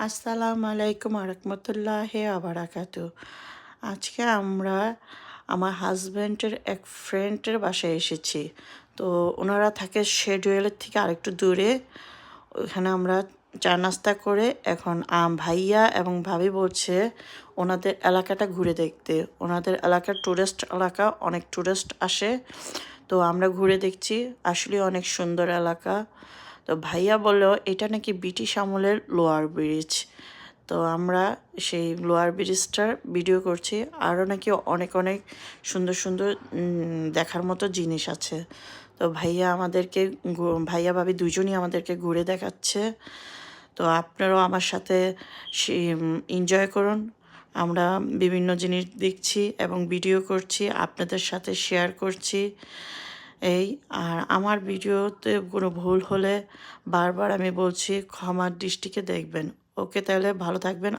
আসসালামু আলাইকুম আরহামতুল্লাহি আবারাকাতু। আজকে আমরা আমার হাজব্যান্ডের এক ফ্রেন্ডের বাসায় এসেছি। তো ওনারা থাকে শেডওয়েলের থেকে আরেকটু দূরে। ওইখানে আমরা চা নাস্তা করে এখন ভাইয়া এবং ভাবি বলছে ওনাদের এলাকাটা ঘুরে দেখতে। ওনাদের এলাকার টুরিস্ট এলাকা, অনেক টুরিস্ট আসে। তো আমরা ঘুরে দেখছি, আসলে অনেক সুন্দর এলাকা। তো ভাইয়া বলল এটা নাকি ব্রিটিশ আমলের লোয়ার ব্রিজ। তো আমরা সেই লোয়ার ব্রিজটার ভিডিও করছি। আরও নাকি অনেক অনেক সুন্দর সুন্দর দেখার মতো জিনিস আছে। তো ভাইয়া ভাবি দুজনই আমাদেরকে ঘুরে দেখাচ্ছে। তো আপনারাও আমার সাথে এনজয় করুন। আমরা বিভিন্ন জিনিস দেখছি এবং ভিডিও করছি, আপনাদের সাথে শেয়ার করছি। আর আমার ভিডিওতে কোনো ভুল হলে বারবার আমি বলছি ক্ষমার দৃষ্টিতে দেখবেন। ওকে, তাহলে ভালো থাকবেন।